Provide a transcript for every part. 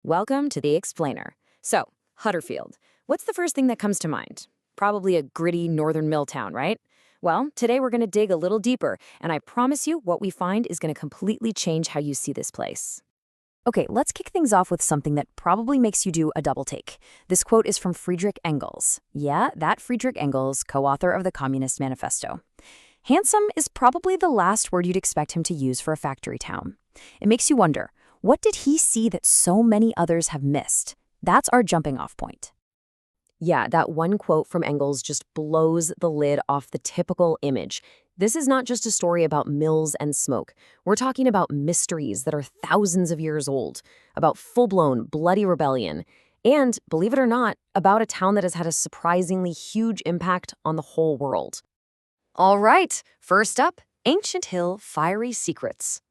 Welcome to the Explainer. So, Huddersfield. What's the first thing that comes to mind? Probably a gritty northern mill town, right? Well, today we're going to dig a little deeper, and I promise you what we find is going to completely change how you see this place. Okay, let's kick things off with something that probably makes you do a double take. This quote is from Friedrich Engels. Yeah, that Friedrich Engels, co-author of the Communist Manifesto. Handsome is probably the last word you'd expect him to use for a factory town. It makes you wonder, what did he see that so many others have missed? That's our jumping off point. Yeah, that one quote from Engels just blows the lid off the typical image. This is not just a story about mills and smoke. We're talking about mysteries that are thousands of years old, about full-blown, bloody rebellion, and, believe it or not, about a town that has had a surprisingly huge impact on the whole world. All right, first up, Ancient Hill Fiery Secrets.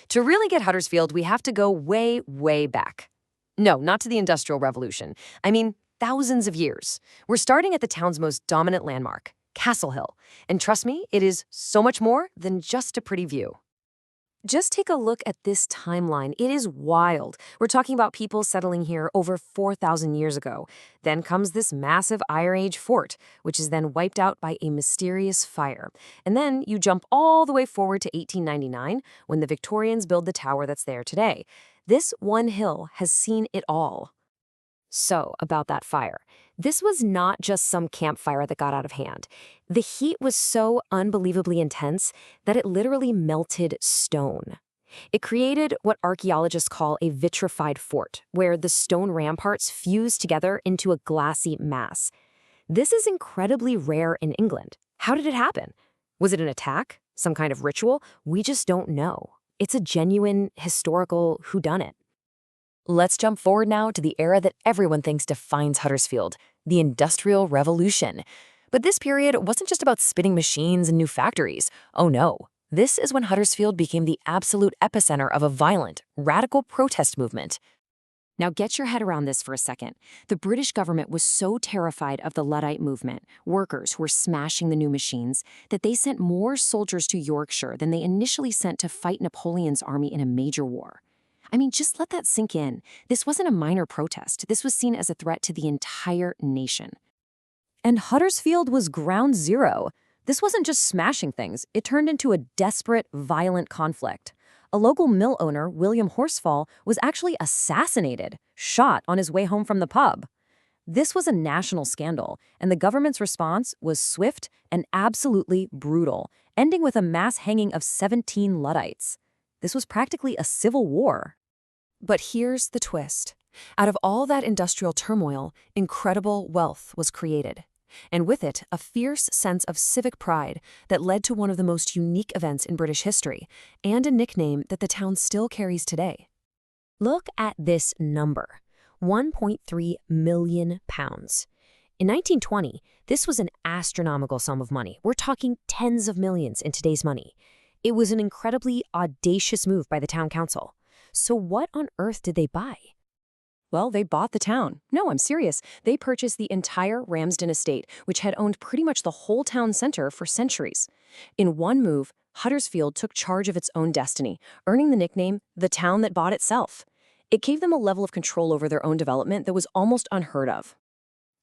To really get Huddersfield, we have to go way, way back. No, not to the Industrial Revolution. I mean, thousands of years. We're starting at the town's most dominant landmark, Castle Hill. And trust me, it is so much more than just a pretty view. Just take a look at this timeline. It is wild. We're talking about people settling here over 4,000 years ago. Then comes this massive Iron Age fort, which is then wiped out by a mysterious fire. And then you jump all the way forward to 1899, when the Victorians build the tower that's there today. This one hill has seen it all. So, about that fire. This was not just some campfire that got out of hand. The heat was so unbelievably intense that it literally melted stone. It created what archaeologists call a vitrified fort, where the stone ramparts fused together into a glassy mass. This is incredibly rare in England. How did it happen? Was it an attack? Some kind of ritual? We just don't know. It's a genuine, historical whodunit. Let's jump forward now to the era that everyone thinks defines Huddersfield, the Industrial Revolution. But this period wasn't just about spinning machines and new factories. Oh no, this is when Huddersfield became the absolute epicenter of a violent, radical protest movement. Now get your head around this for a second. The British government was so terrified of the Luddite movement, workers who were smashing the new machines, that they sent more soldiers to Yorkshire than they initially sent to fight Napoleon's army in a major war. I mean, just let that sink in. This wasn't a minor protest. This was seen as a threat to the entire nation. And Huddersfield was ground zero. This wasn't just smashing things. It turned into a desperate, violent conflict. A local mill owner, William Horsfall, was actually assassinated, shot on his way home from the pub. This was a national scandal, and the government's response was swift and absolutely brutal, ending with a mass hanging of 17 Luddites. This was practically a civil war. But here's the twist. Out of all that industrial turmoil, incredible wealth was created. And with it, a fierce sense of civic pride that led to one of the most unique events in British history, and a nickname that the town still carries today. Look at this number, £1.3 million. In 1920, this was an astronomical sum of money. We're talking tens of millions in today's money. It was an incredibly audacious move by the town council. So what on earth did they buy? Well, they bought the town. No, I'm serious. They purchased the entire Ramsden estate, which had owned pretty much the whole town center for centuries. In one move, Huddersfield took charge of its own destiny, earning the nickname the town that bought itself. It gave them a level of control over their own development that was almost unheard of.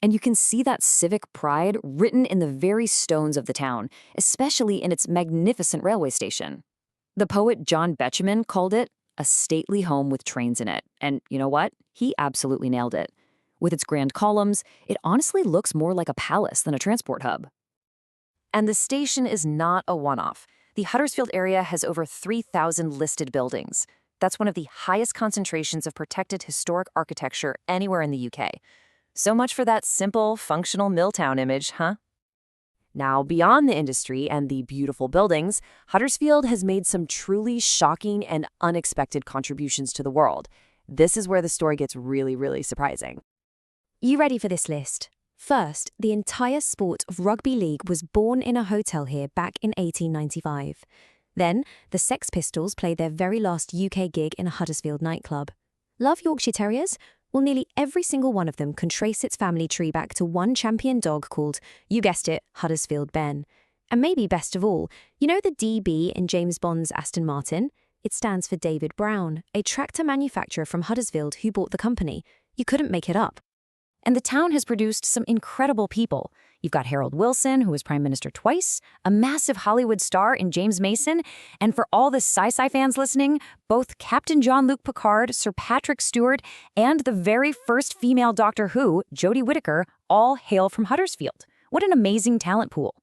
And you can see that civic pride written in the very stones of the town, especially in its magnificent railway station. The poet John Betjeman called it a stately home with trains in it. And you know what? He absolutely nailed it. With its grand columns, it honestly looks more like a palace than a transport hub. And the station is not a one-off. The Huddersfield area has over 3,000 listed buildings. That's one of the highest concentrations of protected historic architecture anywhere in the UK. So much for that simple, functional mill town image, huh? Now, beyond the industry and the beautiful buildings, Huddersfield has made some truly shocking and unexpected contributions to the world. This is where the story gets really, really surprising. You ready for this list? First, the entire sport of rugby league was born in a hotel here back in 1895. Then, the Sex Pistols played their very last UK gig in a Huddersfield nightclub. Love Yorkshire Terriers? Well, nearly every single one of them can trace its family tree back to one champion dog called, you guessed it, Huddersfield Ben. And maybe best of all, you know the DB in James Bond's Aston Martin? It stands for David Brown, a tractor manufacturer from Huddersfield who bought the company. You couldn't make it up. And the town has produced some incredible people. You've got Harold Wilson, who was prime minister twice, a massive Hollywood star in James Mason, and for all the sci-fi fans listening, both Captain Jean-Luc Picard, Sir Patrick Stewart, and the very first female Doctor Who, Jodie Whittaker, all hail from Huddersfield. What an amazing talent pool.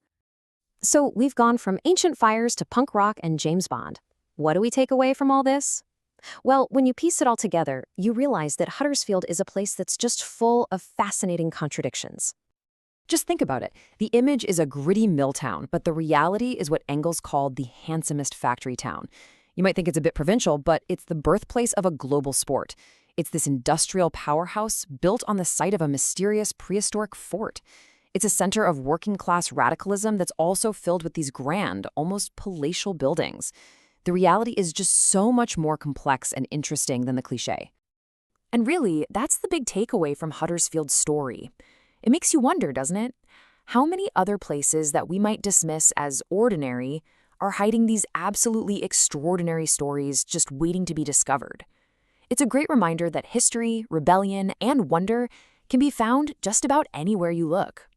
So we've gone from ancient fires to punk rock and James Bond. What do we take away from all this? Well, when you piece it all together, you realize that Huddersfield is a place that's just full of fascinating contradictions. Just think about it. The image is a gritty mill town, but the reality is what Engels called the handsomest factory town. You might think it's a bit provincial, but it's the birthplace of a global sport. It's this industrial powerhouse built on the site of a mysterious prehistoric fort. It's a center of working-class radicalism that's also filled with these grand, almost palatial buildings. The reality is just so much more complex and interesting than the cliché. And really, that's the big takeaway from Huddersfield's story. It makes you wonder, doesn't it? How many other places that we might dismiss as ordinary are hiding these absolutely extraordinary stories just waiting to be discovered? It's a great reminder that history, rebellion, and wonder can be found just about anywhere you look.